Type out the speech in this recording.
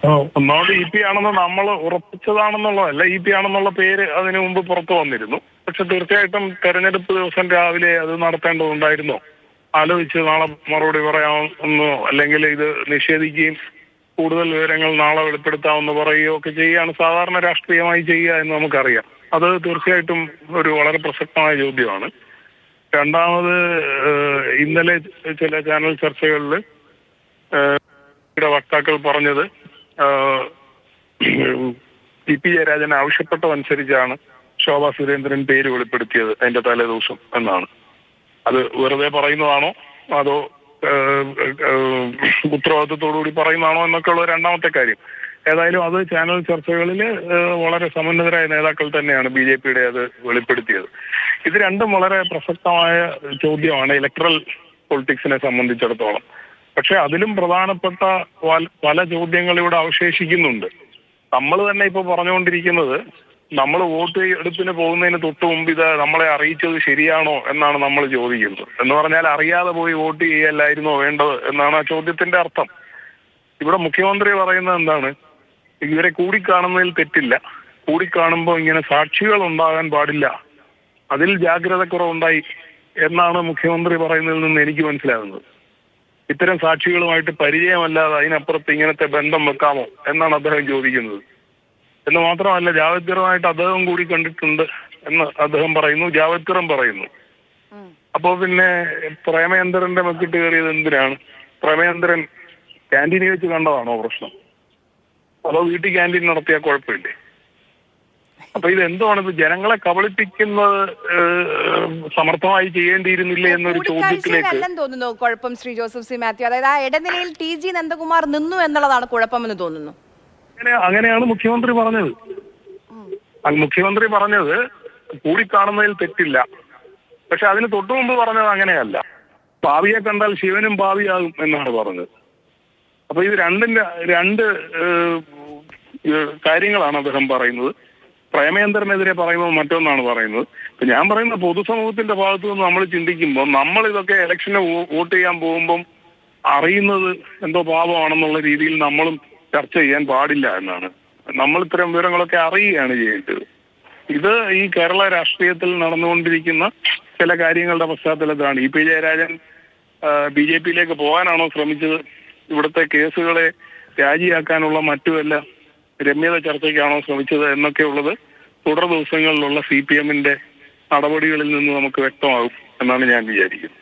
ഒന്നാമത് EP ആണെന്ന് നമ്മൾ ഉറപ്പിച്ചതാണെന്നുള്ളതല്ല. EP ആണെന്നുള്ള പേര് അതിനു മുമ്പ് പുറത്തു വന്നിരുന്നു. പക്ഷെ തീർച്ചയായിട്ടും തെരഞ്ഞെടുപ്പ് ദിവസം രാവിലെ അത് നടത്തേണ്ടതുണ്ടായിരുന്നോ? ആലോചിച്ച് നാളെ മറുപടി പറയാമെന്നോ അല്ലെങ്കിൽ ഇത് നിഷേധിക്കുകയും കൂടുതൽ വിവരങ്ങൾ നാളെ വെളിപ്പെടുത്താമെന്ന് പറയുകയോ ഒക്കെ ചെയ്യുകയാണ് സാധാരണ രാഷ്ട്രീയമായി ചെയ്യുക എന്ന് നമുക്കറിയാം. അത് തീർച്ചയായിട്ടും ഒരു വളരെ പ്രസക്തമായ ചോദ്യമാണ്. രണ്ടാമത്, ഇന്നലെ ചില ചാനൽ ചർച്ചകളിൽ വക്താക്കൾ പറഞ്ഞത് TP ജയരാജൻ ആവശ്യപ്പെട്ടതനുസരിച്ചാണ് ശോഭാ സുരേന്ദ്രൻ പേര് വെളിപ്പെടുത്തിയത് അതിന്റെ തലേദിവസം എന്നാണ്. അത് വെറുതെ പറയുന്നതാണോ അതോ ഉത്തരവാദിത്വത്തോടുകൂടി പറയുന്നതാണോ എന്നൊക്കെയുള്ള രണ്ടാമത്തെ കാര്യം. ഏതായാലും അത് ചാനൽ ചർച്ചകളിൽ വളരെ സമന്നതരായ നേതാക്കൾ തന്നെയാണ് BJPയുടെ അത് വെളിപ്പെടുത്തിയത്. ഇത് രണ്ടും വളരെ പ്രസക്തമായ ചോദ്യമാണ് ഇലക്ട്രൽ പൊളിറ്റിക്സിനെ സംബന്ധിച്ചിടത്തോളം. പക്ഷെ അതിലും പ്രധാനപ്പെട്ട പല ചോദ്യങ്ങൾ ഇവിടെ അവശേഷിക്കുന്നുണ്ട്. നമ്മൾ തന്നെ ഇപ്പൊ പറഞ്ഞുകൊണ്ടിരിക്കുന്നത് നമ്മൾ വോട്ട് എടുപ്പിന് പോകുന്നതിന് തൊട്ട് മുമ്പ് ഇത് നമ്മളെ അറിയിച്ചത് ശരിയാണോ എന്നാണ് നമ്മൾ ചോദിക്കുന്നത്. എന്ന് പറഞ്ഞാൽ അറിയാതെ പോയി വോട്ട് ചെയ്യല്ലായിരുന്നോ വേണ്ടത് എന്നാണ് ആ ചോദ്യത്തിന്റെ അർത്ഥം. ഇവിടെ മുഖ്യമന്ത്രി പറയുന്നത് എന്താണ്? ഇവരെ കൂടിക്കാണുന്നതിൽ തെറ്റില്ല, കൂടിക്കാണുമ്പോൾ ഇങ്ങനെ സാക്ഷികൾ ഉണ്ടാകാൻ പാടില്ല, അതിൽ ജാഗ്രതക്കുറവുണ്ടായി എന്നാണ് മുഖ്യമന്ത്രി പറയുന്നതിൽ നിന്ന് എനിക്ക് മനസ്സിലാകുന്നത്. ഇത്തരം സാക്ഷികളുമായിട്ട് പരിചയമല്ലാതെ അതിനപ്പുറത്ത് ഇങ്ങനത്തെ ബന്ധം വെക്കാമോ എന്നാണ് അദ്ദേഹം ചോദിക്കുന്നത്. എന്ന് മാത്രമല്ല, ജാവദ്കറുമായിട്ട് അദ്ദേഹം കൂടി കണ്ടിട്ടുണ്ട് എന്ന് അദ്ദേഹം പറയുന്നു, ജാവദ്കറും പറയുന്നു. അപ്പോ പിന്നെ പ്രേമചന്ദ്രന്റെ മെക്കിട്ട് കയറിയത് എന്തിനാണ്? പ്രേമചന്ദ്രൻ ക്യാൻറ്റീനിൽ വെച്ച് കണ്ടതാണോ പ്രശ്നം? അതോ വീട്ടിൽ ക്യാൻറ്റീൻ നടത്തിയാൽ കുഴപ്പമില്ലേ? അപ്പൊ ഇത് എന്തുവാണ്? ഇത് ജനങ്ങളെ കബളിപ്പിക്കുന്നത് സമർത്ഥമായി ചെയ്യേണ്ടിയിരുന്നില്ലേ എന്നൊരു ചോദ്യത്തിലേക്ക് തോന്നുന്നു കുഴപ്പം. ശ്രീ ജോസഫ് സി മാത്യു, അതായത് ആ ഇടനിലയിൽ TG നന്ദകുമാർ നിന്നു എന്നുള്ളതാണ് കുഴപ്പമെന്ന് തോന്നുന്നു. അങ്ങനെയാണ് മുഖ്യമന്ത്രി പറഞ്ഞത്. മുഖ്യമന്ത്രി പറഞ്ഞത് കൂടിക്കാണുന്നതിൽ തെറ്റില്ല, പക്ഷെ അതിന് തൊട്ടു മുമ്പ് പറഞ്ഞത് അങ്ങനെയല്ല. ഭാവിയെ കണ്ടാൽ ശിവനും ഭാവിയാകും എന്നാണ് പറഞ്ഞത്. അപ്പൊ ഇത് രണ്ട് കാര്യങ്ങളാണ് അദ്ദേഹം പറയുന്നത്. പ്രേമചന്ദ്രനെതിരെ പറയുമ്പോൾ മറ്റൊന്നാണ് പറയുന്നത്. ഇപ്പൊ ഞാൻ പറയുന്ന പൊതുസമൂഹത്തിന്റെ ഭാഗത്തു നിന്ന് നമ്മൾ ചിന്തിക്കുമ്പോൾ നമ്മൾ ഇതൊക്കെ ഇലക്ഷന് വോട്ട് ചെയ്യാൻ പോകുമ്പം അറിയുന്നത് എന്തോ പാപമാണെന്നുള്ള രീതിയിൽ നമ്മളും ചർച്ച ചെയ്യാൻ പാടില്ല എന്നാണ്. നമ്മൾ ഇത്തരം വിവരങ്ങളൊക്കെ അറിയുകയാണ് ചെയ്യേണ്ടത്. ഇത് ഈ കേരള രാഷ്ട്രീയത്തിൽ നടന്നുകൊണ്ടിരിക്കുന്ന ചില കാര്യങ്ങളുടെ പശ്ചാത്തലത്തിലാണ്. EP ജയരാജൻ BJPയിലേക്ക് പോകാനാണോ ശ്രമിച്ചത്? ഇവിടുത്തെ കേസുകളെ രാജിയാക്കാനുള്ള മറ്റു വല്ല രമ്യത ചർച്ചയ്ക്കാണോ ശ്രമിച്ചത് എന്നൊക്കെയുള്ളത് തുടർ ദിവസങ്ങളിലുള്ള CPMന്റെ നടപടികളിൽ നിന്ന് നമുക്ക് വ്യക്തമാകും എന്നാണ് ഞാൻ വിചാരിക്കുന്നത്.